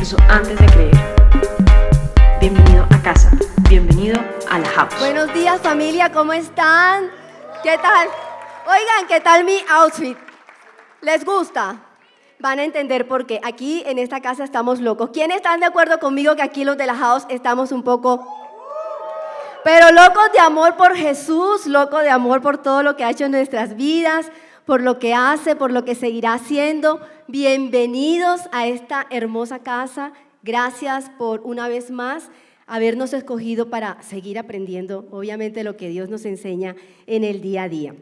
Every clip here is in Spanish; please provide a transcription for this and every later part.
proceso antes de creer. Bienvenido a casa, bienvenido a la house. Buenos días, familia, ¿cómo están? ¿Qué tal? Oigan, ¿qué tal mi outfit? ¿Les gusta? Van a entender por qué. Aquí en esta casa estamos locos. ¿Quiénes están de acuerdo conmigo que aquí los de la house estamos un poco... pero locos de amor por Jesús, locos de amor por todo lo que ha hecho en nuestras vidas, por lo que hace, por lo que seguirá haciendo? Bienvenidos a esta hermosa casa. Gracias por una vez más habernos escogido para seguir aprendiendo, obviamente, lo que Dios nos enseña en el día a día.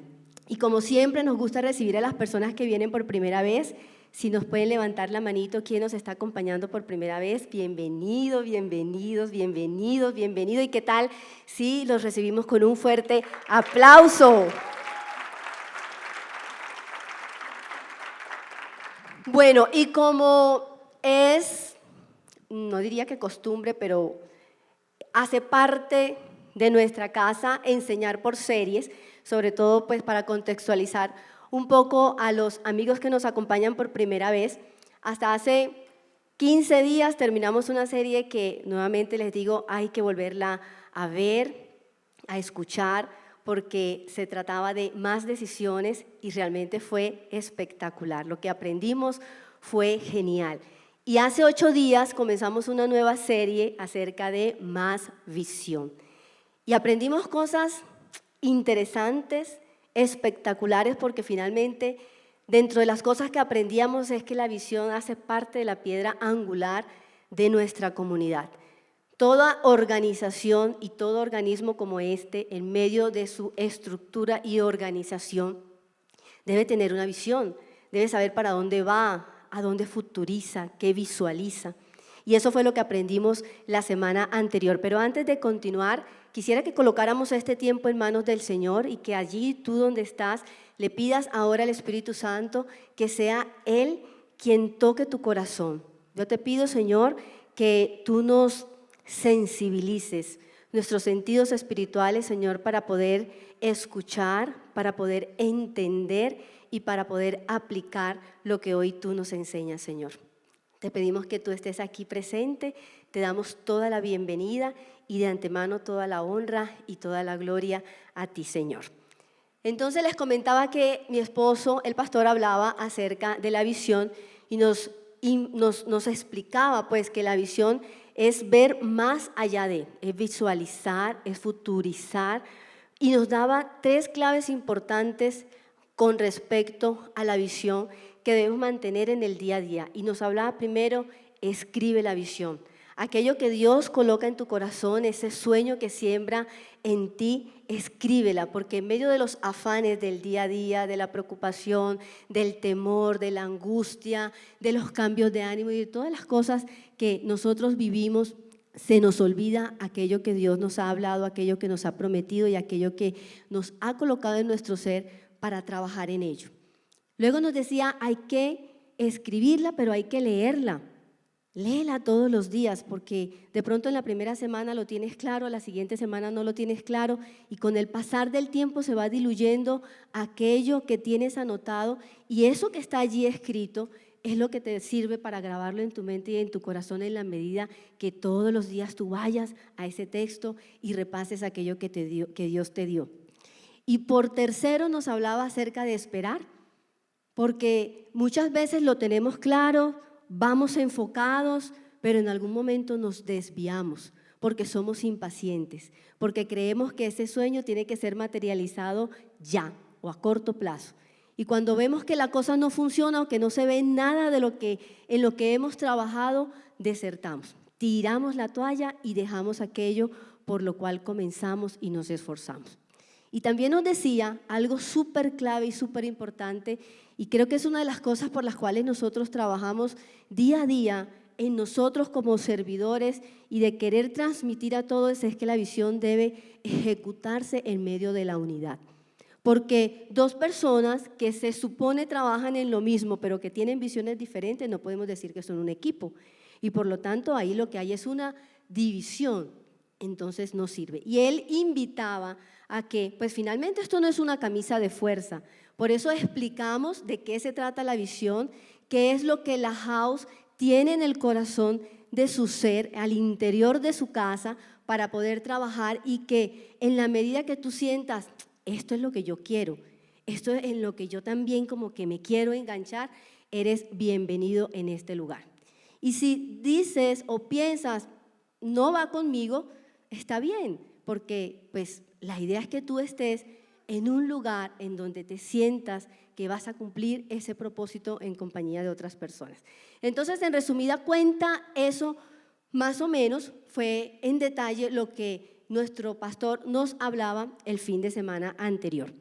Y como siempre, nos gusta recibir a las personas que vienen por primera vez. Si nos pueden levantar la manito, ¿quién nos está acompañando por primera vez? Bienvenido, bienvenidos, bienvenidos, bienvenido. ¿Y qué tal si los recibimos con un fuerte aplauso? Bueno, y como es, no diría que costumbre, pero hace parte de nuestra casa enseñar por series, sobre todo pues para contextualizar un poco a los amigos que nos acompañan por primera vez. Hasta hace 15 días terminamos una serie que nuevamente les digo, hay que volverla a ver, a escuchar, porque se trataba de más decisiones y realmente fue espectacular. Lo que aprendimos fue genial. Y hace 8 días comenzamos una nueva serie acerca de más visión. Y aprendimos cosas interesantes, espectaculares, porque finalmente dentro de las cosas que aprendíamos es que la visión hace parte de la piedra angular de nuestra comunidad. Toda organización y todo organismo como este, en medio de su estructura y organización, debe tener una visión, debe saber para dónde va, a dónde futuriza, qué visualiza. Y eso fue lo que aprendimos la semana anterior. Pero antes de continuar, quisiera que colocáramos este tiempo en manos del Señor y que allí, tú donde estás, le pidas ahora al Espíritu Santo que sea Él quien toque tu corazón. Yo te pido, Señor, que tú nos sensibilices nuestros sentidos espirituales, Señor, para poder escuchar, para poder entender y para poder aplicar lo que hoy tú nos enseñas, Señor. Te pedimos que tú estés aquí presente, te damos toda la bienvenida y de antemano toda la honra y toda la gloria a ti, Señor. Entonces les comentaba que mi esposo, el pastor, hablaba acerca de la visión y nos explicaba pues que la visión es ver más allá de, es visualizar, es futurizar, y nos daba 3 claves importantes con respecto a la visión que debemos mantener en el día a día. Y nos hablaba primero, escribe la visión. Aquello que Dios coloca en tu corazón, ese sueño que siembra en ti, escríbela, porque en medio de los afanes del día a día, de la preocupación, del temor, de la angustia, de los cambios de ánimo y de todas las cosas que nosotros vivimos, se nos olvida aquello que Dios nos ha hablado, aquello que nos ha prometido y aquello que nos ha colocado en nuestro ser para trabajar en ello. Luego nos decía, hay que escribirla, pero hay que leerla. Léela todos los días, porque de pronto en la primera semana lo tienes claro, la siguiente semana no lo tienes claro, y con el pasar del tiempo se va diluyendo aquello que tienes anotado, y eso que está allí escrito es lo que te sirve para grabarlo en tu mente y en tu corazón en la medida que todos los días tú vayas a ese texto y repases aquello que Dios te dio. Y por tercero nos hablaba acerca de esperar, porque muchas veces lo tenemos claro, vamos enfocados, pero en algún momento nos desviamos porque somos impacientes, porque creemos que ese sueño tiene que ser materializado ya o a corto plazo. Y cuando vemos que la cosa no funciona o que no se ve nada de en lo que hemos trabajado, desertamos, tiramos la toalla y dejamos aquello por lo cual comenzamos y nos esforzamos. Y también nos decía algo súper clave y súper importante, y creo que es una de las cosas por las cuales nosotros trabajamos día a día en nosotros como servidores y de querer transmitir a todos, es que la visión debe ejecutarse en medio de la unidad. Porque 2 personas que se supone trabajan en lo mismo, pero que tienen visiones diferentes, no podemos decir que son un equipo. Y por lo tanto, ahí lo que hay es una división, entonces no sirve. Y él invitaba a que, pues finalmente esto no es una camisa de fuerza. Por eso explicamos de qué se trata la visión, qué es lo que la house tiene en el corazón de su ser, al interior de su casa, para poder trabajar y que en la medida que tú sientas, esto es lo que yo quiero, esto es en lo que yo también como que me quiero enganchar, eres bienvenido en este lugar. Y si dices o piensas, no va conmigo, está bien, porque pues la idea es que tú estés en un lugar en donde te sientas que vas a cumplir ese propósito en compañía de otras personas. Entonces, en resumida cuenta, eso más o menos fue en detalle lo que nuestro pastor nos hablaba el fin de semana anterior.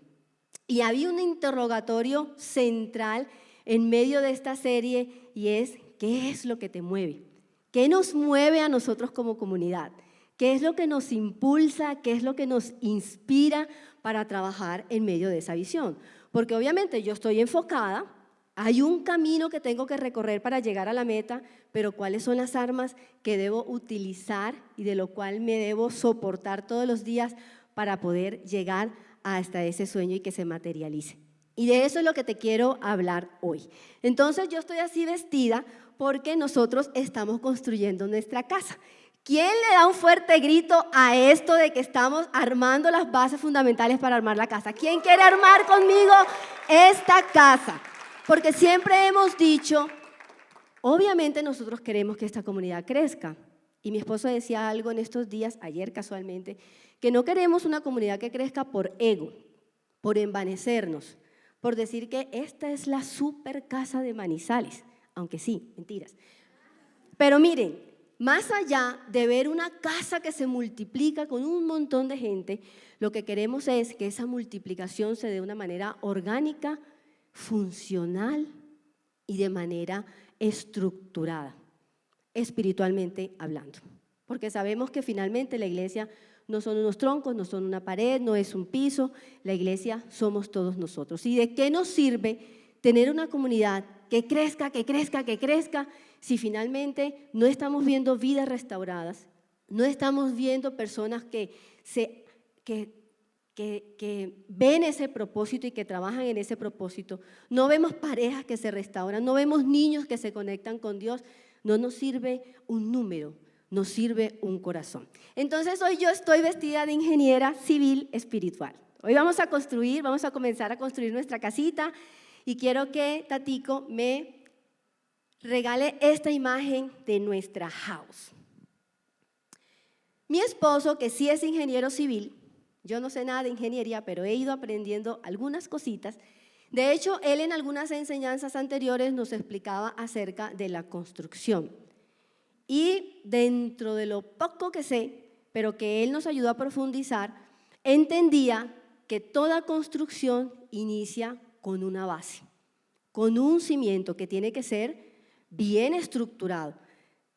Y había un interrogatorio central en medio de esta serie y es, ¿qué es lo que te mueve? ¿Qué nos mueve a nosotros como comunidad? ¿Qué es lo que nos impulsa? ¿Qué es lo que nos inspira para trabajar en medio de esa visión? Porque obviamente yo estoy enfocada, hay un camino que tengo que recorrer para llegar a la meta, pero ¿cuáles son las armas que debo utilizar y de lo cual me debo soportar todos los días para poder llegar hasta ese sueño y que se materialice? Y de eso es lo que te quiero hablar hoy. Entonces yo estoy así vestida porque nosotros estamos construyendo nuestra casa. ¿Quién le da un fuerte grito a esto de que estamos armando las bases fundamentales para armar la casa? ¿Quién quiere armar conmigo esta casa? Porque siempre hemos dicho, obviamente nosotros queremos que esta comunidad crezca. Y mi esposo decía algo en estos días, ayer casualmente, que no queremos una comunidad que crezca por ego, por envanecernos, por decir que esta es la super casa de Manizales, aunque sí, mentiras. Pero miren, más allá de ver una casa que se multiplica con un montón de gente, lo que queremos es que esa multiplicación se dé de una manera orgánica, funcional y de manera estructurada, espiritualmente hablando. Porque sabemos que finalmente la iglesia no son unos troncos, no son una pared, no es un piso, la iglesia somos todos nosotros. ¿Y de qué nos sirve tener una comunidad que crezca, que crezca, que crezca, si finalmente no estamos viendo vidas restauradas, no estamos viendo personas que ven ese propósito y que trabajan en ese propósito, no vemos parejas que se restauran, no vemos niños que se conectan con Dios? No nos sirve un número, nos sirve un corazón. Entonces hoy yo estoy vestida de ingeniera civil espiritual. Hoy vamos a comenzar a construir nuestra casita y quiero que Tatico me regale esta imagen de nuestra house. Mi esposo, que sí es ingeniero civil, yo no sé nada de ingeniería, pero he ido aprendiendo algunas cositas. De hecho, él en algunas enseñanzas anteriores nos explicaba acerca de la construcción. Y dentro de lo poco que sé, pero que él nos ayudó a profundizar, entendía que toda construcción inicia con una base, con un cimiento que tiene que ser bien estructurado.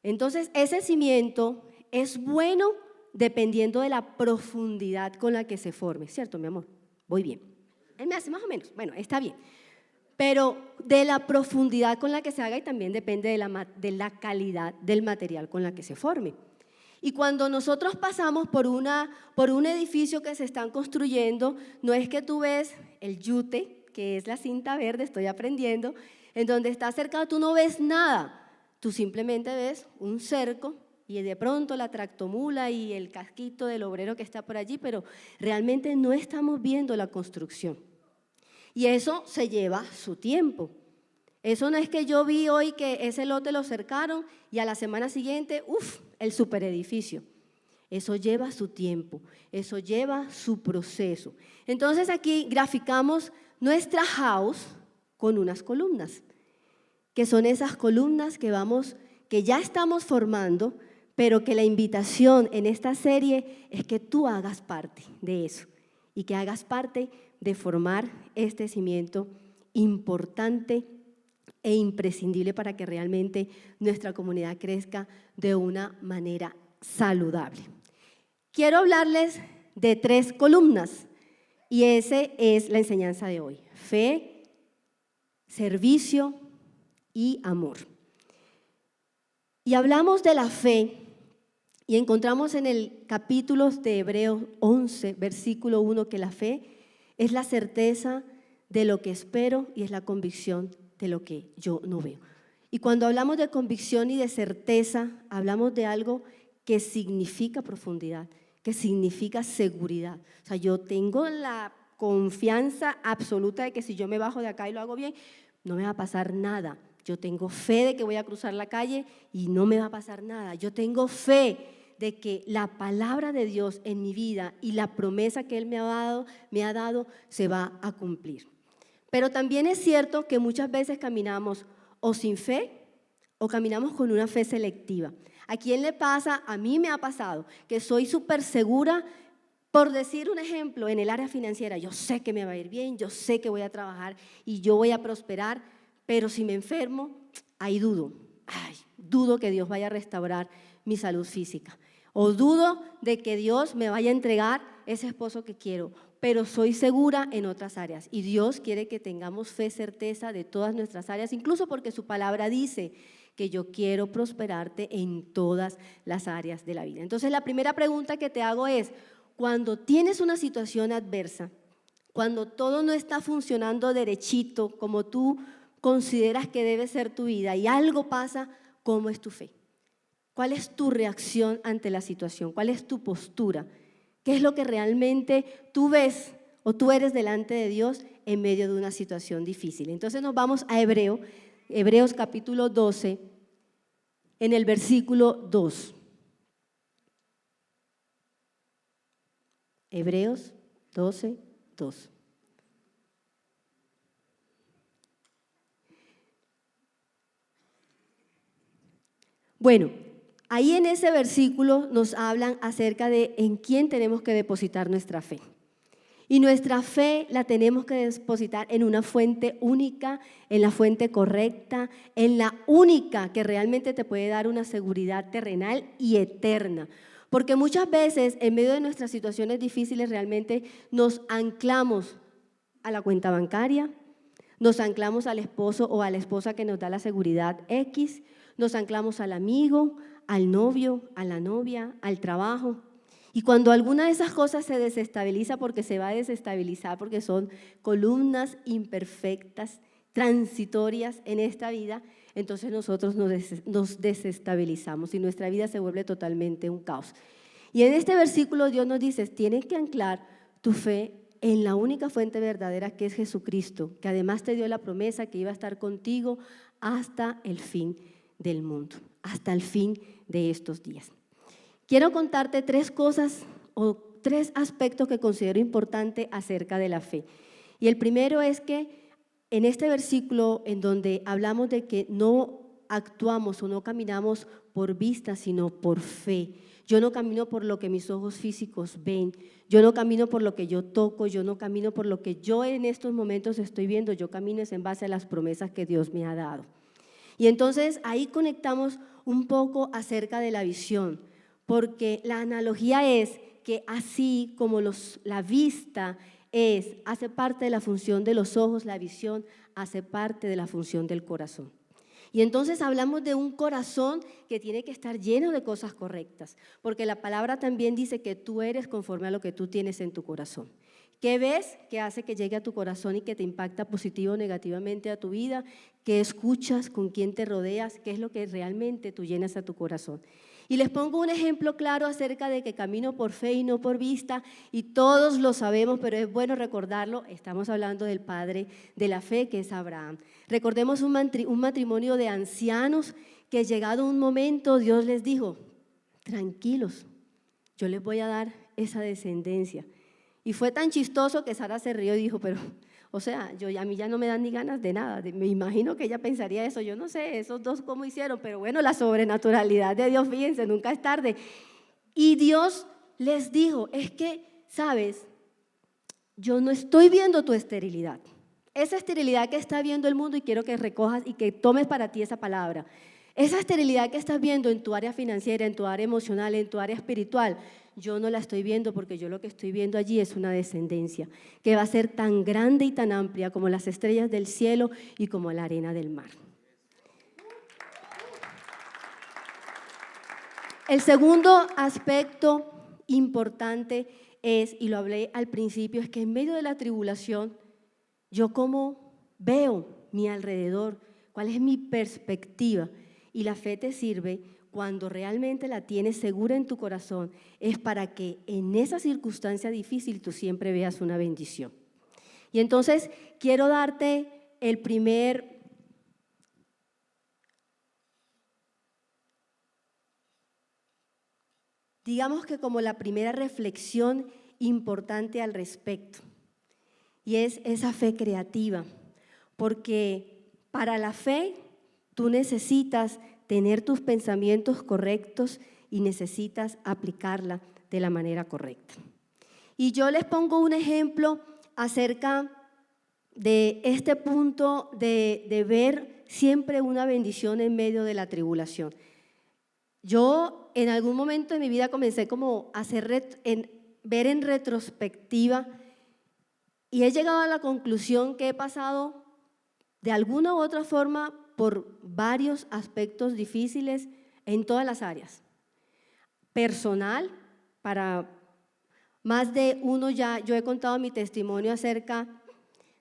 Entonces, ese cimiento es bueno dependiendo de la profundidad con la que se forme, ¿cierto, mi amor? Voy bien. Él me hace más o menos, bueno, está bien. Pero de la profundidad con la que se haga y también depende de la calidad del material con la que se forme. Y cuando nosotros pasamos por un edificio que se están construyendo, no es que tú ves el yute, que es la cinta verde, estoy aprendiendo, en donde está cercado tú no ves nada, tú simplemente ves un cerco y de pronto la tractomula y el casquito del obrero que está por allí, pero realmente no estamos viendo la construcción. Y eso se lleva su tiempo. Eso no es que yo vi hoy que ese lote lo cercaron y a la semana siguiente, el superedificio. Eso lleva su tiempo, eso lleva su proceso. Entonces aquí graficamos nuestra house con unas columnas, que son esas columnas que ya estamos formando, pero que la invitación en esta serie es que tú hagas parte de eso y que hagas parte de formar este cimiento importante e imprescindible para que realmente nuestra comunidad crezca de una manera saludable. Quiero hablarles de 3 columnas y esa es la enseñanza de hoy: fe, servicio y amor. Y hablamos de la fe y encontramos en el capítulo de Hebreos 11, versículo 1, que la fe es la certeza de lo que espero y es la convicción de lo que yo no veo. Y cuando hablamos de convicción y de certeza, hablamos de algo que significa profundidad, que significa seguridad. O sea, yo tengo la confianza absoluta de que si yo me bajo de acá y lo hago bien, no me va a pasar nada. Yo tengo fe de que voy a cruzar la calle y no me va a pasar nada. Yo tengo fe de que la palabra de Dios en mi vida y la promesa que Él me ha dado se va a cumplir. Pero también es cierto que muchas veces caminamos o sin fe o caminamos con una fe selectiva. ¿A quién le pasa? A mí me ha pasado que soy súper segura, por decir un ejemplo, en el área financiera. Yo sé que me va a ir bien, yo sé que voy a trabajar y yo voy a prosperar, pero si me enfermo, ahí dudo. Dudo que Dios vaya a restaurar mi salud física. O dudo de que Dios me vaya a entregar ese esposo que quiero, pero soy segura en otras áreas. Y Dios quiere que tengamos fe, certeza de todas nuestras áreas, incluso porque su palabra dice que yo quiero prosperarte en todas las áreas de la vida. Entonces, la primera pregunta que te hago es, cuando tienes una situación adversa, cuando todo no está funcionando derechito como tú consideras que debe ser tu vida y algo pasa, ¿cómo es tu fe? ¿Cuál es tu reacción ante la situación? ¿Cuál es tu postura? ¿Qué es lo que realmente tú ves o tú eres delante de Dios en medio de una situación difícil? Entonces nos vamos a Hebreos capítulo 12, en el versículo 2. Hebreos 12, 2. Bueno, ahí en ese versículo nos hablan acerca de en quién tenemos que depositar nuestra fe. Y nuestra fe la tenemos que depositar en una fuente única, en la fuente correcta, en la única que realmente te puede dar una seguridad terrenal y eterna. Porque muchas veces en medio de nuestras situaciones difíciles realmente nos anclamos a la cuenta bancaria, nos anclamos al esposo o a la esposa que nos da la seguridad X, nos anclamos al amigo, al novio, a la novia, al trabajo. Y cuando alguna de esas cosas se desestabiliza, porque se va a desestabilizar, porque son columnas imperfectas, transitorias en esta vida, entonces nosotros nos desestabilizamos y nuestra vida se vuelve totalmente un caos. Y en este versículo Dios nos dice, tienes que anclar tu fe en la única fuente verdadera que es Jesucristo, que además te dio la promesa que iba a estar contigo hasta el fin del mundo, hasta el fin de estos días. Quiero contarte 3 cosas o 3 aspectos que considero importantes acerca de la fe. Y el primero es que en este versículo en donde hablamos de que no actuamos o no caminamos por vista, sino por fe. Yo no camino por lo que mis ojos físicos ven, yo no camino por lo que yo toco, yo no camino por lo que yo en estos momentos estoy viendo, yo camino en base a las promesas que Dios me ha dado. Y entonces ahí conectamos un poco acerca de la visión, porque la analogía es que así como la vista hace parte de la función de los ojos, la visión hace parte de la función del corazón. Y entonces hablamos de un corazón que tiene que estar lleno de cosas correctas, porque la palabra también dice que tú eres conforme a lo que tú tienes en tu corazón. ¿Qué ves que hace que llegue a tu corazón y que te impacta positivo o negativamente a tu vida? ¿Qué escuchas? ¿Con quién te rodeas? ¿Qué es lo que realmente tú llenas a tu corazón? Y les pongo un ejemplo claro acerca de que camino por fe y no por vista, y todos lo sabemos, pero es bueno recordarlo. Estamos hablando del padre de la fe, que es Abraham. Recordemos un matrimonio de ancianos que llegado un momento Dios les dijo, tranquilos, yo les voy a dar esa descendencia. Y fue tan chistoso que Sara se rió y dijo, pero, o sea, a mí ya no me dan ni ganas de nada. Me imagino que ella pensaría eso. Yo no sé, esos dos cómo hicieron, pero bueno, la sobrenaturalidad de Dios, fíjense, nunca es tarde. Y Dios les dijo, es que, ¿sabes? Yo no estoy viendo tu esterilidad. Esa esterilidad que está viendo el mundo, y quiero que recojas y que tomes para ti esa palabra. Esa esterilidad que estás viendo en tu área financiera, en tu área emocional, en tu área espiritual, yo no la estoy viendo, porque yo lo que estoy viendo allí es una descendencia que va a ser tan grande y tan amplia como las estrellas del cielo y como la arena del mar. El segundo aspecto importante es, y lo hablé al principio, es que en medio de la tribulación, yo como veo mi alrededor, ¿Cuál es mi perspectiva? Y la fe te sirve cuando realmente la tienes segura en tu corazón, es para que en esa circunstancia difícil tú siempre veas una bendición. Y entonces quiero darte el primer, digamos que como la primera reflexión importante al respecto, y es esa fe creativa, porque para la fe tú necesitas tener tus pensamientos correctos y necesitas aplicarla de la manera correcta. Y yo les pongo un ejemplo acerca de este punto de ver siempre una bendición en medio de la tribulación. Yo en algún momento de mi vida comencé como a ver en retrospectiva y he llegado a la conclusión que he pasado de alguna u otra forma por varios aspectos difíciles en todas las áreas. Personal, para más de uno ya, yo he contado mi testimonio acerca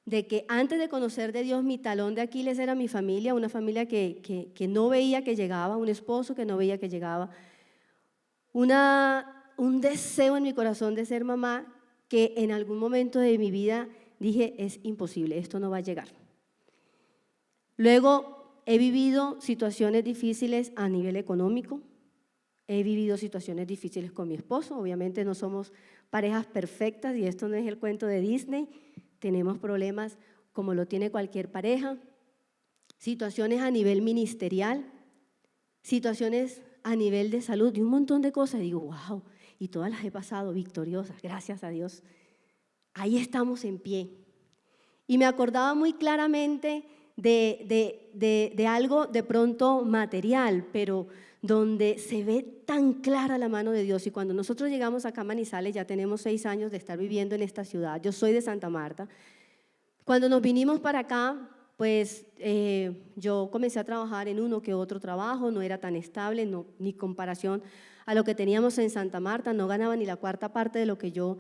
de que antes de conocer de Dios, mi talón de Aquiles era mi familia, una familia que no veía que llegaba, un esposo que no veía que llegaba, un deseo en mi corazón de ser mamá que en algún momento de mi vida dije, es imposible, esto no va a llegar. Luego he vivido situaciones difíciles a nivel económico, he vivido situaciones difíciles con mi esposo, obviamente no somos parejas perfectas y esto no es el cuento de Disney, tenemos problemas como lo tiene cualquier pareja, situaciones a nivel ministerial, situaciones a nivel de salud y un montón de cosas. Y digo, wow, y todas las he pasado victoriosas, gracias a Dios. Ahí estamos en pie. Y me acordaba muy claramente de algo de pronto material, pero donde se ve tan clara la mano de Dios. Y cuando nosotros llegamos acá a Manizales, ya tenemos 6 años de estar viviendo en esta ciudad, yo soy de Santa Marta, cuando nos vinimos para acá, pues yo comencé a trabajar en uno que otro trabajo, no era tan estable, ni comparación a lo que teníamos en Santa Marta, no ganaba ni la cuarta parte de lo que yo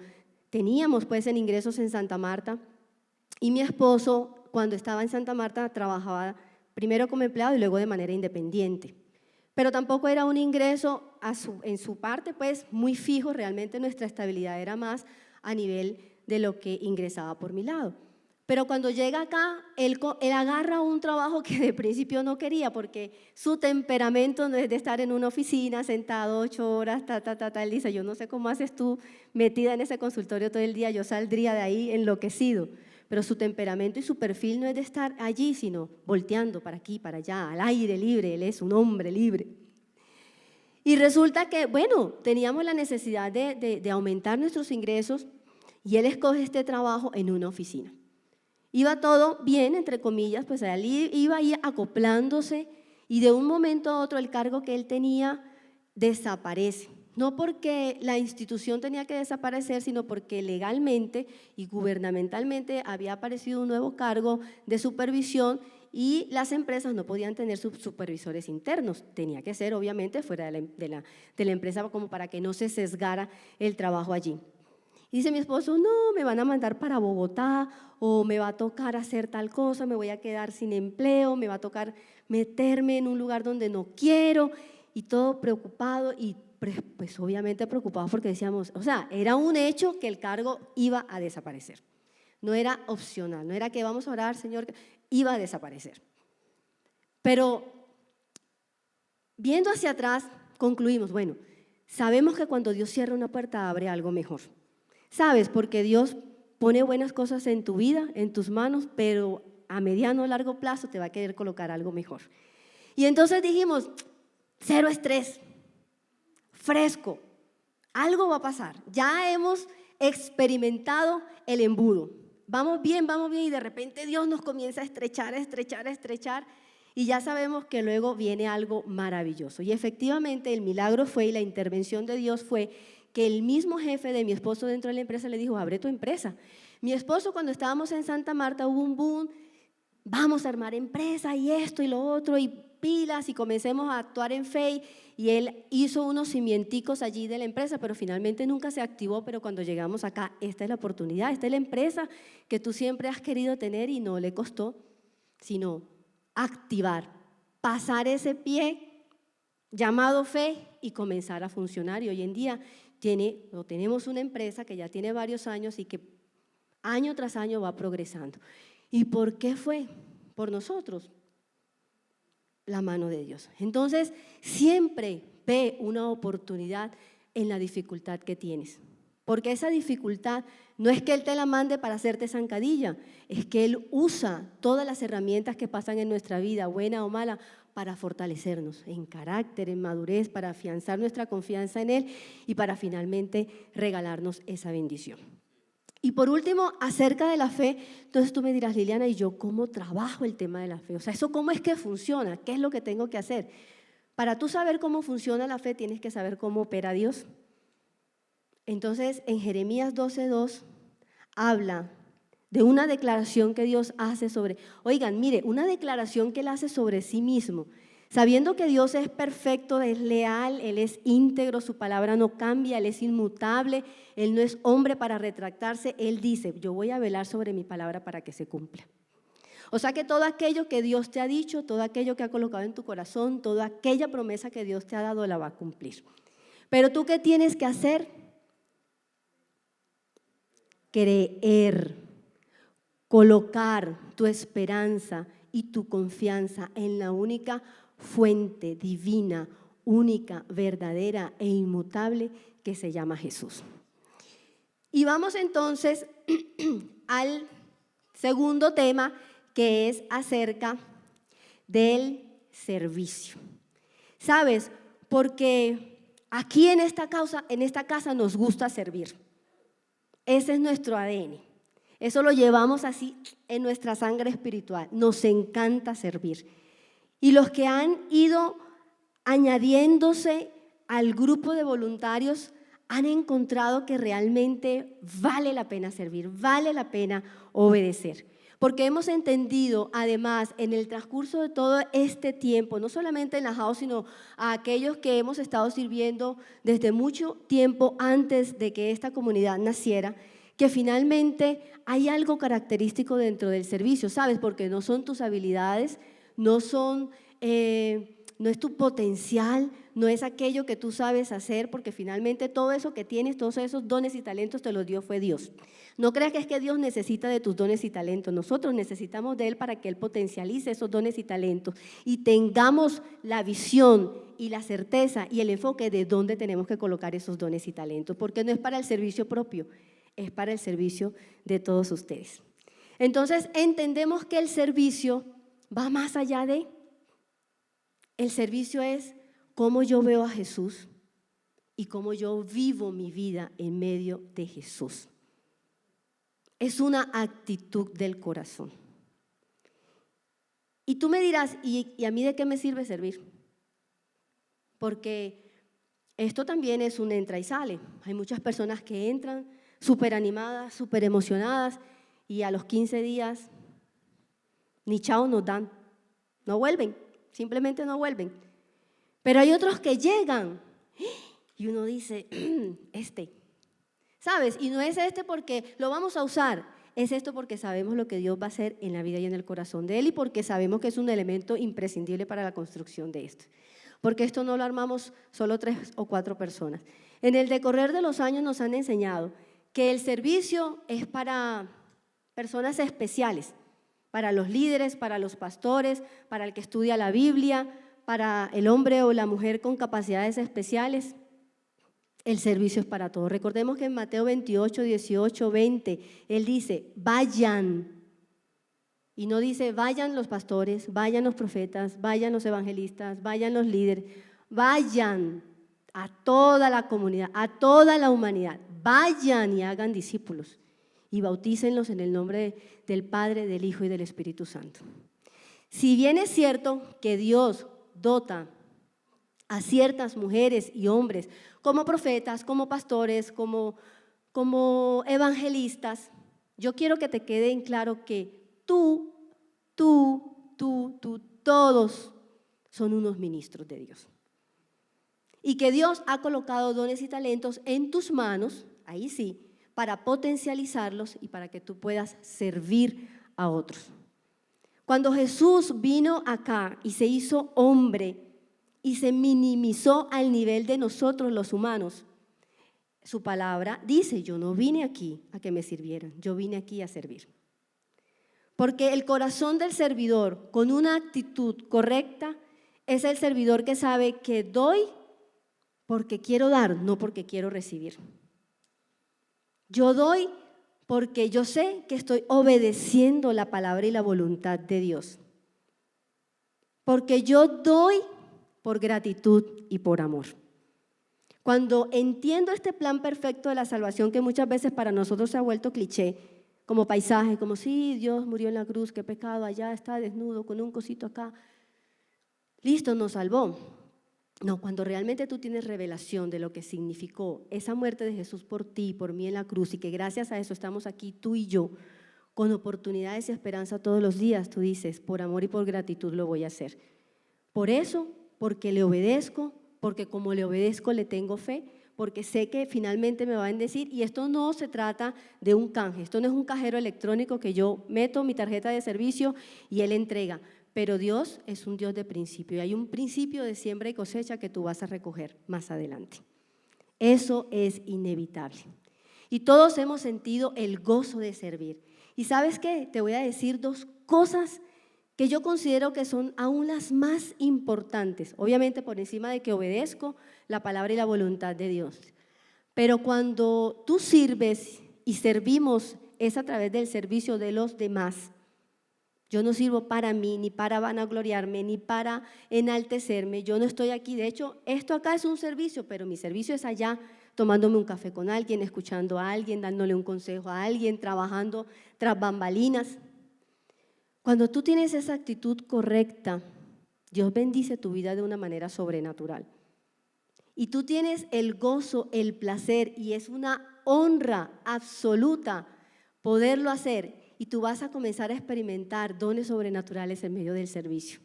teníamos pues en ingresos en Santa Marta. Y mi esposo, cuando estaba en Santa Marta, trabajaba primero como empleado y luego de manera independiente. Pero tampoco era un ingreso en su parte pues muy fijo, realmente nuestra estabilidad era más a nivel de lo que ingresaba por mi lado. Pero cuando llega acá, él agarra un trabajo que de principio no quería porque su temperamento no es de estar en una oficina sentado 8 horas, Él dice, yo no sé cómo haces tú metida en ese consultorio todo el día, yo saldría de ahí enloquecido. Pero su temperamento y su perfil no es de estar allí, sino volteando para aquí, para allá, al aire libre, él es un hombre libre. Y resulta que, bueno, teníamos la necesidad de aumentar nuestros ingresos y él escoge este trabajo en una oficina. Iba todo bien, entre comillas, pues él iba ahí acoplándose y de un momento a otro el cargo que él tenía desaparece. No porque la institución tenía que desaparecer, sino porque legalmente y gubernamentalmente había aparecido un nuevo cargo de supervisión y las empresas no podían tener sus supervisores internos. Tenía que ser, obviamente, fuera de la empresa como para que no se sesgara el trabajo allí. Y dice mi esposo, no, me van a mandar para Bogotá o me va a tocar hacer tal cosa, me voy a quedar sin empleo, me va a tocar meterme en un lugar donde no quiero y todo preocupado y pues obviamente preocupados porque decíamos, o sea, era un hecho que el cargo iba a desaparecer. No era opcional, no era que vamos a orar, Señor, iba a desaparecer. Pero viendo hacia atrás, concluimos, bueno, sabemos que cuando Dios cierra una puerta abre algo mejor. ¿Sabes? Porque Dios pone buenas cosas en tu vida, en tus manos, pero a mediano o largo plazo te va a querer colocar algo mejor. Y entonces dijimos, cero estrés, fresco, algo va a pasar. Ya hemos experimentado el embudo. Vamos bien, y de repente Dios nos comienza a estrechar, y ya sabemos que luego viene algo maravilloso. Y efectivamente el milagro fue y la intervención de Dios fue que el mismo jefe de mi esposo dentro de la empresa le dijo, abre tu empresa. Mi esposo cuando estábamos en Santa Marta hubo un boom, vamos a armar empresa y esto y lo otro y pilas y comencemos a actuar en fe y él hizo unos cimienticos allí de la empresa, pero finalmente nunca se activó, pero cuando llegamos acá, esta es la oportunidad, esta es la empresa que tú siempre has querido tener y no le costó, sino activar, pasar ese pie llamado fe y comenzar a funcionar. Y hoy en día tenemos una empresa que ya tiene varios años y que año tras año va progresando. ¿Y por qué fue? Por nosotros, la mano de Dios. Entonces, siempre ve una oportunidad en la dificultad que tienes. Porque esa dificultad no es que Él te la mande para hacerte zancadilla, es que Él usa todas las herramientas que pasan en nuestra vida, buena o mala, para fortalecernos en carácter, en madurez, para afianzar nuestra confianza en Él y para finalmente regalarnos esa bendición. Y por último, acerca de la fe, entonces tú me dirás, Liliana, ¿y yo cómo trabajo el tema de la fe? O sea, ¿eso cómo es que funciona? ¿Qué es lo que tengo que hacer? Para tú saber cómo funciona la fe, tienes que saber cómo opera Dios. Entonces, en Jeremías 12:2 habla de una declaración que Dios hace sobre, oigan, mire, una declaración que Él hace sobre sí mismo, sabiendo que Dios es perfecto, es leal, Él es íntegro, su palabra no cambia, Él es inmutable, Él no es hombre para retractarse, Él dice, yo voy a velar sobre mi palabra para que se cumpla. O sea que todo aquello que Dios te ha dicho, todo aquello que ha colocado en tu corazón, toda aquella promesa que Dios te ha dado, la va a cumplir. Pero tú, ¿qué tienes que hacer? Creer, colocar tu esperanza y tu confianza en la única fuente divina, única, verdadera e inmutable que se llama Jesús. Y vamos entonces al segundo tema, que es acerca del servicio. ¿Sabes? Porque aquí en esta casa nos gusta servir. Ese es nuestro ADN. Eso lo llevamos así en nuestra sangre espiritual. Nos encanta servir. Y los que han ido añadiéndose al grupo de voluntarios han encontrado que realmente vale la pena servir, vale la pena obedecer. Porque hemos entendido, además, en el transcurso de todo este tiempo, no solamente en la house, sino a aquellos que hemos estado sirviendo desde mucho tiempo antes de que esta comunidad naciera, que finalmente hay algo característico dentro del servicio, ¿sabes? Porque no son tus habilidades, no es tu potencial, no es aquello que tú sabes hacer, porque finalmente todo eso que tienes, todos esos dones y talentos te los dio fue Dios. No creas que es que Dios necesita de tus dones y talentos, nosotros necesitamos de Él para que Él potencialice esos dones y talentos y tengamos la visión y la certeza y el enfoque de dónde tenemos que colocar esos dones y talentos, porque no es para el servicio propio, es para el servicio de todos ustedes. Entonces entendemos que el servicio va más allá de... El servicio es cómo yo veo a Jesús y cómo yo vivo mi vida en medio de Jesús. Es una actitud del corazón. Y tú me dirás, ¿y a mí de qué me sirve servir? Porque esto también es un entra y sale. Hay muchas personas que entran súper animadas, súper emocionadas y a los 15 días ni chao nos dan, no vuelven. Simplemente no vuelven. Pero hay otros que llegan y uno dice, ¿sabes? Y no es porque lo vamos a usar, es esto porque sabemos lo que Dios va a hacer en la vida y en el corazón de Él y porque sabemos que es un elemento imprescindible para la construcción de esto. Porque esto no lo armamos solo 3 o 4 personas. En el decorrer de los años nos han enseñado que el servicio es para personas especiales, para los líderes, para los pastores, para el que estudia la Biblia, para el hombre o la mujer con capacidades especiales. El servicio es para todos. Recordemos que en Mateo 28, 18, 20, Él dice, vayan. Y no dice, vayan los pastores, vayan los profetas, vayan los evangelistas, vayan los líderes. Vayan a toda la comunidad, a toda la humanidad. Vayan y hagan discípulos. Y bautícenlos en el nombre del Padre, del Hijo y del Espíritu Santo. Si bien es cierto que Dios dota a ciertas mujeres y hombres como profetas, como pastores, como evangelistas, yo quiero que te quede en claro que tú, todos son unos ministros de Dios. Y que Dios ha colocado dones y talentos en tus manos, ahí sí, para potencializarlos y para que tú puedas servir a otros. Cuando Jesús vino acá y se hizo hombre y se minimizó al nivel de nosotros los humanos, su palabra dice, yo no vine aquí a que me sirvieran, yo vine aquí a servir. Porque el corazón del servidor con una actitud correcta es el servidor que sabe que doy porque quiero dar, no porque quiero recibir. Yo doy porque yo sé que estoy obedeciendo la palabra y la voluntad de Dios. Porque yo doy por gratitud y por amor. Cuando entiendo este plan perfecto de la salvación que muchas veces para nosotros se ha vuelto cliché, como paisaje, como sí, Dios murió en la cruz, qué pecado, allá está desnudo con un cosito acá, listo, nos salvó. No, cuando realmente tú tienes revelación de lo que significó esa muerte de Jesús por ti y por mí en la cruz y que gracias a eso estamos aquí tú y yo con oportunidades y esperanza todos los días, tú dices, por amor y por gratitud lo voy a hacer. Por eso, porque le obedezco, porque como le obedezco le tengo fe, porque sé que finalmente me va a bendecir y esto no se trata de un canje, esto no es un cajero electrónico que yo meto mi tarjeta de servicio y Él entrega, pero Dios es un Dios de principio y hay un principio de siembra y cosecha que tú vas a recoger más adelante. Eso es inevitable y todos hemos sentido el gozo de servir. ¿Y sabes qué? Te voy a decir dos cosas que yo considero que son aún las más importantes, obviamente por encima de que obedezco la palabra y la voluntad de Dios. Pero cuando tú sirves y servimos es a través del servicio de los demás. Yo no sirvo para mí, ni para vanagloriarme, ni para enaltecerme. Yo no estoy aquí. De hecho, esto acá es un servicio, pero mi servicio es allá, tomándome un café con alguien, escuchando a alguien, dándole un consejo a alguien, trabajando tras bambalinas. Cuando tú tienes esa actitud correcta, Dios bendice tu vida de una manera sobrenatural. Y tú tienes el gozo, el placer, y es una honra absoluta poderlo hacer. Y tú vas a comenzar a experimentar dones sobrenaturales en medio del servicio.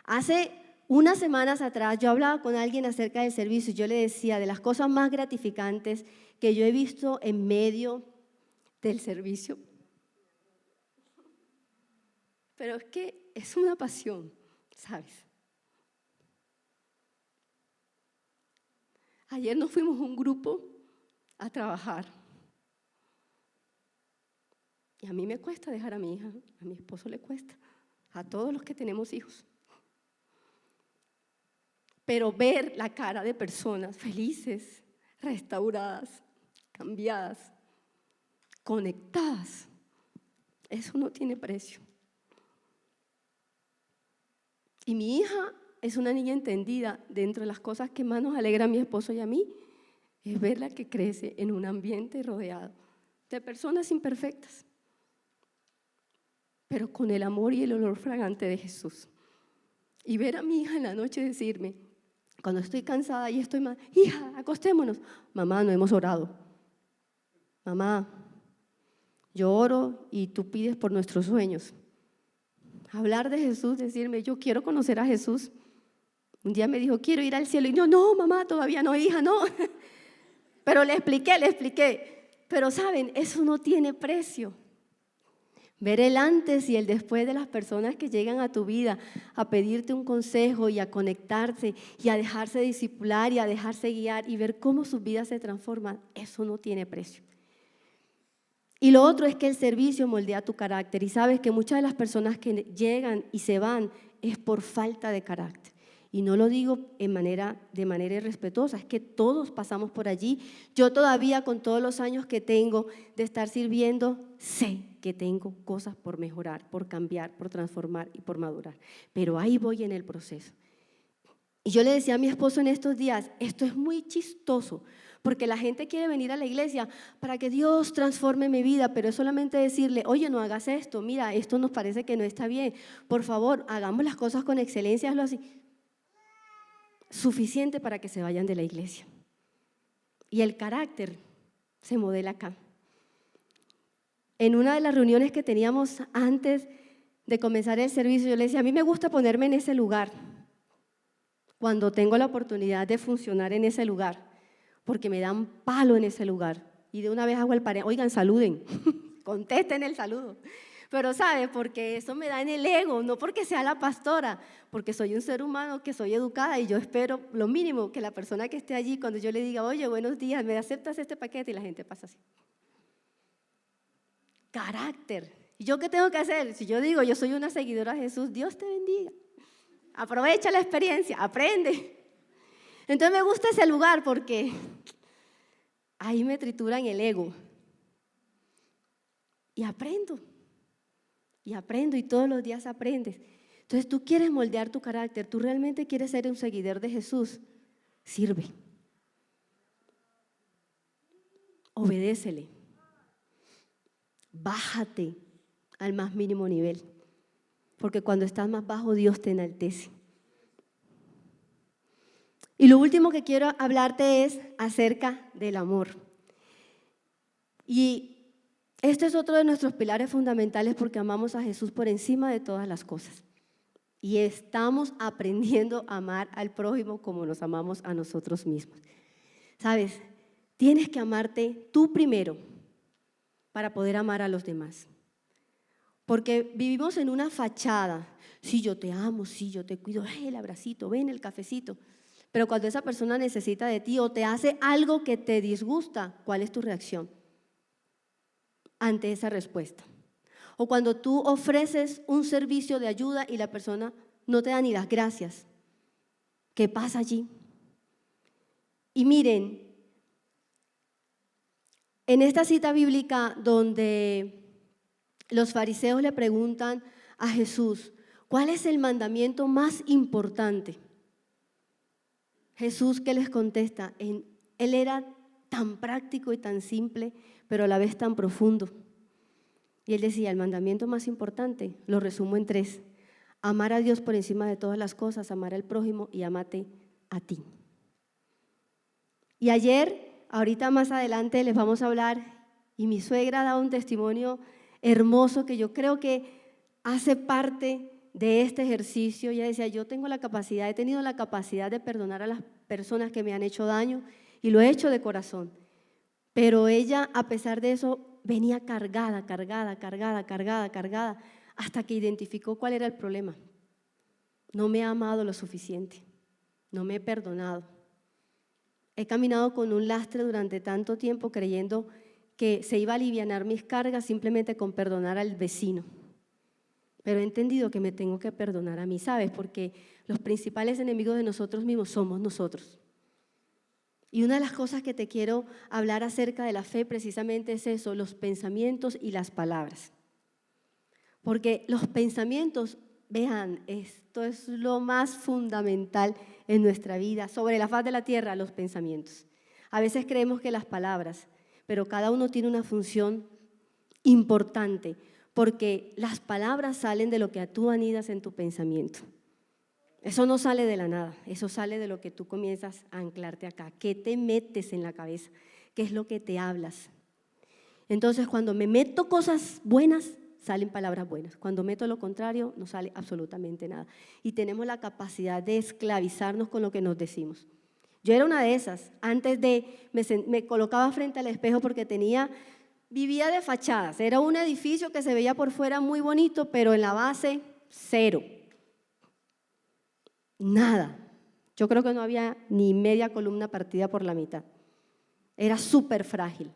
Hace unas semanas atrás yo hablaba con alguien acerca del servicio y yo le decía de las cosas más gratificantes que yo he visto en medio del servicio. Pero es que es una pasión, ¿sabes? Ayer nos fuimos un grupo a trabajar. Y a mí me cuesta dejar a mi hija, a mi esposo le cuesta, a todos los que tenemos hijos. Pero ver la cara de personas felices, restauradas, cambiadas, conectadas, eso no tiene precio. Y mi hija es una niña entendida. Dentro de las cosas que más nos alegra a mi esposo y a mí, es verla que crece en un ambiente rodeado de personas imperfectas, pero con el amor y el olor fragante de Jesús. Y ver a mi hija en la noche decirme, cuando estoy cansada y estoy mal, hija, acostémonos. Mamá, no hemos orado. Mamá, yo oro y tú pides por nuestros sueños. Hablar de Jesús, decirme, yo quiero conocer a Jesús. Un día me dijo, quiero ir al cielo. Y yo, no, mamá, todavía no, hija, no. Pero le expliqué. Pero saben, eso no tiene precio. Ver el antes y el después de las personas que llegan a tu vida a pedirte un consejo y a conectarse y a dejarse discipular y a dejarse guiar y ver cómo sus vidas se transforman, eso no tiene precio. Y lo otro es que el servicio moldea tu carácter y sabes que muchas de las personas que llegan y se van es por falta de carácter. Y no lo digo de manera irrespetuosa, es que todos pasamos por allí. Yo todavía con todos los años que tengo de estar sirviendo, sé que tengo cosas por mejorar, por cambiar, por transformar y por madurar. Pero ahí voy en el proceso. Y yo le decía a mi esposo en estos días, esto es muy chistoso, porque la gente quiere venir a la iglesia para que Dios transforme mi vida, pero es solamente decirle, oye, no hagas esto, mira, esto nos parece que no está bien, por favor, hagamos las cosas con excelencia, hazlo así. Suficiente para que se vayan de la iglesia. Y el carácter se modela acá. En una de las reuniones que teníamos antes de comenzar el servicio, yo le decía, a mí me gusta ponerme en ese lugar cuando tengo la oportunidad de funcionar en ese lugar, porque me dan palo en ese lugar. Y de una vez hago el paréntesis, oigan, saluden, contesten el saludo. Pero ¿sabe? Porque eso me da en el ego, no porque sea la pastora, porque soy un ser humano que soy educada y yo espero lo mínimo que la persona que esté allí, cuando yo le diga, oye, buenos días, ¿me aceptas este paquete? Y la gente pasa así. Carácter. ¿Y yo qué tengo que hacer? Si yo digo, yo soy una seguidora de Jesús, Dios te bendiga. Aprovecha la experiencia, aprende. Entonces me gusta ese lugar porque ahí me trituran el ego. Y aprendo y todos los días aprendes. Entonces tú quieres moldear tu carácter, tú realmente quieres ser un seguidor de Jesús, sirve. Obedécele. Bájate al más mínimo nivel, porque cuando estás más bajo Dios te enaltece. Y lo último que quiero hablarte es acerca del amor. Y este es otro de nuestros pilares fundamentales porque amamos a Jesús por encima de todas las cosas. Y estamos aprendiendo a amar al prójimo como nos amamos a nosotros mismos. ¿Sabes? Tienes que amarte tú primero para poder amar a los demás. Porque vivimos en una fachada. Sí, yo te amo, sí, yo te cuido, el abracito, ven el cafecito. Pero cuando esa persona necesita de ti o te hace algo que te disgusta, ¿cuál es tu reacción ante esa respuesta? O cuando tú ofreces un servicio de ayuda y la persona no te da ni las gracias, ¿qué pasa allí? Y miren, en esta cita bíblica donde los fariseos le preguntan a Jesús, ¿cuál es el mandamiento más importante? Jesús, ¿qué les contesta? Él era tan práctico y tan simple, pero a la vez tan profundo. Y él decía, el mandamiento más importante, lo resumo en 3. Amar a Dios por encima de todas las cosas, amar al prójimo y amarte a ti. Y ayer, ahorita más adelante les vamos a hablar, y mi suegra ha dado un testimonio hermoso que yo creo que hace parte de este ejercicio. Ella decía, yo tengo la capacidad, he tenido la capacidad de perdonar a las personas que me han hecho daño y lo he hecho de corazón. Pero ella, a pesar de eso, venía cargada, hasta que identificó cuál era el problema. No me ha amado lo suficiente, no me he perdonado. He caminado con un lastre durante tanto tiempo creyendo que se iba a alivianar mis cargas simplemente con perdonar al vecino. Pero he entendido que me tengo que perdonar a mí, ¿sabes? Porque los principales enemigos de nosotros mismos somos nosotros. Y una de las cosas que te quiero hablar acerca de la fe precisamente es eso, los pensamientos y las palabras. Porque los pensamientos, vean, esto es lo más fundamental en nuestra vida, sobre la faz de la tierra, los pensamientos. A veces creemos que las palabras, pero cada uno tiene una función importante, porque las palabras salen de lo que tú anidas en tu pensamiento. Eso no sale de la nada, eso sale de lo que tú comienzas a anclarte acá. ¿Qué te metes en la cabeza? ¿Qué es lo que te hablas? Entonces, cuando me meto cosas buenas, salen palabras buenas. Cuando meto lo contrario, no sale absolutamente nada. Y tenemos la capacidad de esclavizarnos con lo que nos decimos. Yo era una de esas. Antes me colocaba frente al espejo porque vivía de fachadas. Era un edificio que se veía por fuera muy bonito, pero en la base, cero. Nada. Yo creo que no había ni media columna partida por la mitad. Era súper frágil.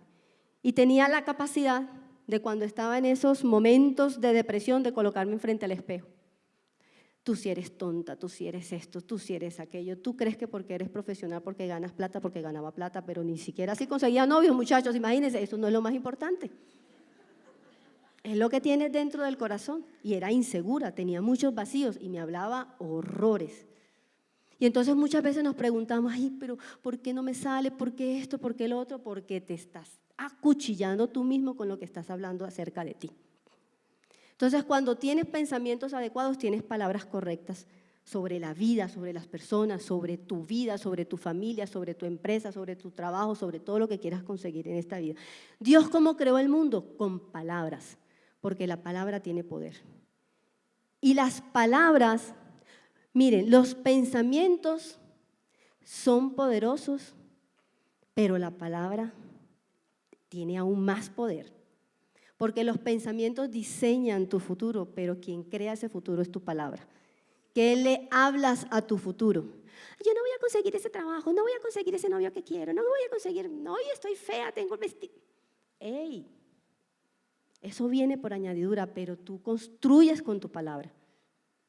Y tenía la capacidad de cuando estaba en esos momentos de depresión de colocarme frente al espejo. Tú sí eres tonta, tú sí eres esto, tú sí eres aquello. Tú crees que porque eres profesional, porque ganas plata, porque ganaba plata, pero ni siquiera así conseguía novios, muchachos. Imagínense, eso no es lo más importante. Es lo que tienes dentro del corazón. Y era insegura, tenía muchos vacíos y me hablaba horrores. Y entonces muchas veces nos preguntamos, ay, pero ¿por qué no me sale? ¿Por qué esto? ¿Por qué lo otro? Porque te estás acuchillando tú mismo con lo que estás hablando acerca de ti. Entonces, cuando tienes pensamientos adecuados, tienes palabras correctas sobre la vida, sobre las personas, sobre tu vida, sobre tu familia, sobre tu empresa, sobre tu trabajo, sobre todo lo que quieras conseguir en esta vida. Dios, ¿cómo creó el mundo? Con palabras, porque la palabra tiene poder. Y las palabras, miren, los pensamientos son poderosos, pero la palabra tiene aún más poder, porque los pensamientos diseñan tu futuro, pero quien crea ese futuro es tu palabra. ¿Qué le hablas a tu futuro? Yo no voy a conseguir ese trabajo, no voy a conseguir ese novio que quiero, no voy a conseguir, no, yo estoy fea, tengo el vestido. ¡Ey! Eso viene por añadidura, pero tú construyes con tu palabra.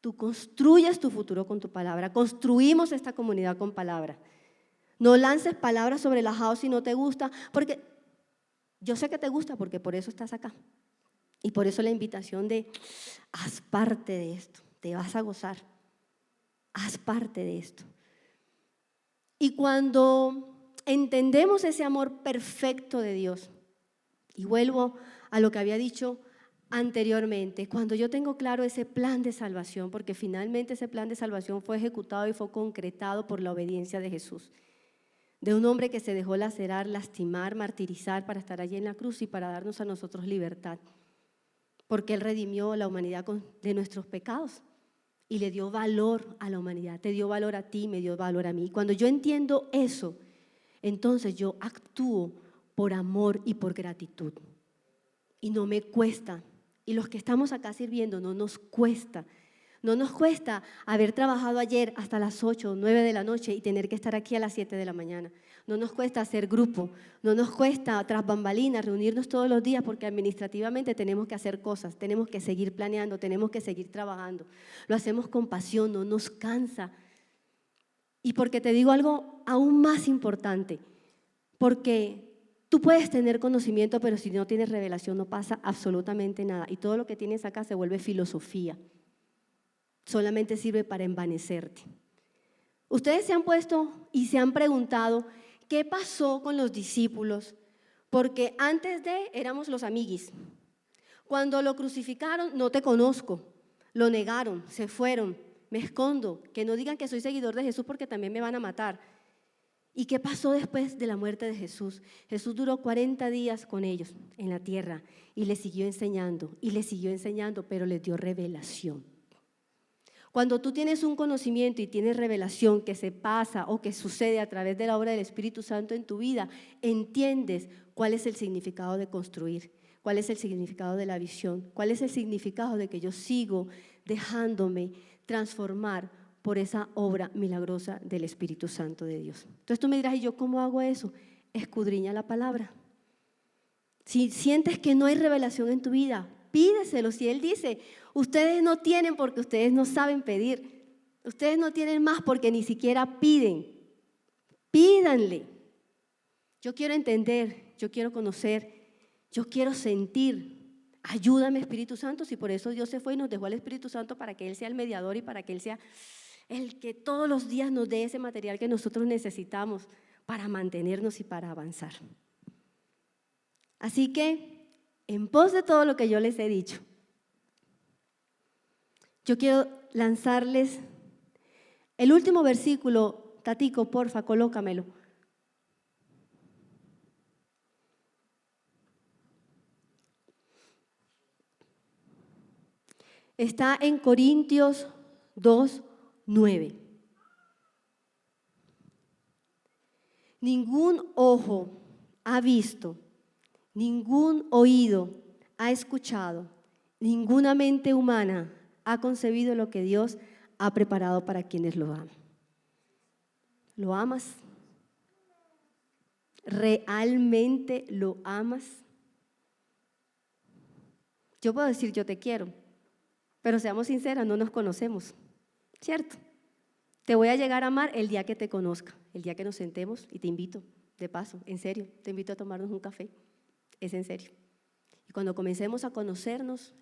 Tú construyes tu futuro con tu palabra. Construimos esta comunidad con palabra. No lances palabras sobre la house si no te gusta, porque yo sé que te gusta porque por eso estás acá. Y por eso la invitación de haz parte de esto, te vas a gozar. Haz parte de esto. Y cuando entendemos ese amor perfecto de Dios, y vuelvo a lo que había dicho anteriormente, cuando yo tengo claro ese plan de salvación, porque finalmente ese plan de salvación fue ejecutado y fue concretado por la obediencia de Jesús, de un hombre que se dejó lacerar, lastimar, martirizar para estar allí en la cruz y para darnos a nosotros libertad, porque Él redimió a la humanidad de nuestros pecados y le dio valor a la humanidad, te dio valor a ti, me dio valor a mí. Y cuando yo entiendo eso, entonces yo actúo por amor y por gratitud. Y no me cuesta. Y los que estamos acá sirviendo no nos cuesta. No nos cuesta haber trabajado ayer hasta las 8 o 9 de la noche y tener que estar aquí a las 7 de la mañana. No nos cuesta hacer grupo. No nos cuesta tras bambalinas reunirnos todos los días porque administrativamente tenemos que hacer cosas, tenemos que seguir planeando, tenemos que seguir trabajando. Lo hacemos con pasión, no nos cansa. Y porque te digo algo aún más importante, porque tú puedes tener conocimiento, pero si no tienes revelación no pasa absolutamente nada. Y todo lo que tienes acá se vuelve filosofía. Solamente sirve para envanecerte. Ustedes se han puesto y se han preguntado qué pasó con los discípulos, porque antes de éramos los amiguis. Cuando lo crucificaron, no te conozco, lo negaron, se fueron, me escondo, que no digan que soy seguidor de Jesús porque también me van a matar. ¿Y qué pasó después de la muerte de Jesús? Jesús duró 40 días con ellos en la tierra y les siguió enseñando, pero les dio revelación. Cuando tú tienes un conocimiento y tienes revelación que se pasa o que sucede a través de la obra del Espíritu Santo en tu vida, entiendes cuál es el significado de construir, cuál es el significado de la visión, cuál es el significado de que yo sigo dejándome transformar por esa obra milagrosa del Espíritu Santo de Dios. Entonces tú me dirás, ¿y yo cómo hago eso? Escudriña la palabra. Si sientes que no hay revelación en tu vida, pídeselo. Si Él dice, ustedes no tienen porque ustedes no saben pedir, ustedes no tienen más porque ni siquiera piden, pídanle. Yo quiero entender, yo quiero conocer, yo quiero sentir. Ayúdame, Espíritu Santo, si por eso Dios se fue y nos dejó al Espíritu Santo para que Él sea el mediador y para que Él sea el que todos los días nos dé ese material que nosotros necesitamos para mantenernos y para avanzar. Así que, en pos de todo lo que yo les he dicho, yo quiero lanzarles el último versículo. Tatico, porfa, colócamelo. Está en Corintios 2:9. Ningún ojo ha visto, ningún oído ha escuchado, ninguna mente humana ha concebido lo que Dios ha preparado para quienes lo aman. ¿Lo amas? ¿Realmente lo amas? Yo puedo decir yo te quiero, pero seamos sinceras, no nos conocemos, ¿cierto? Te voy a llegar a amar el día que te conozca, el día que nos sentemos y te invito, de paso, en serio, te invito a tomarnos un café, es en serio. Y cuando comencemos a conocernos,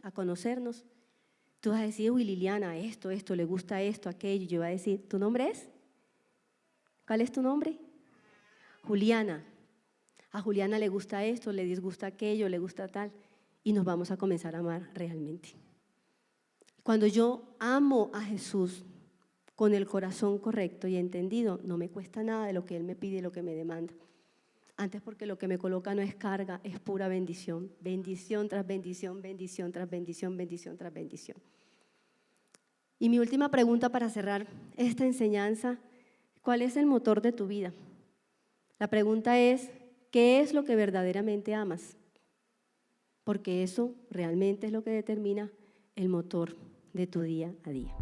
tú vas a decir, uy, Liliana, esto, le gusta esto, aquello, y yo voy a decir, ¿tu nombre es? ¿Cuál es tu nombre? Juliana. A Juliana le gusta esto, le disgusta aquello, le gusta tal, y nos vamos a comenzar a amar realmente. Cuando yo amo a Jesús con el corazón correcto y entendido, no me cuesta nada de lo que Él me pide y lo que me demanda. Antes, porque lo que me coloca no es carga, es pura bendición. Bendición tras bendición, bendición tras bendición, bendición tras bendición. Y mi última pregunta para cerrar esta enseñanza, ¿cuál es el motor de tu vida? La pregunta es, ¿qué es lo que verdaderamente amas? porque eso realmente es lo que determina el motor de tu día a día.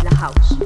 La House.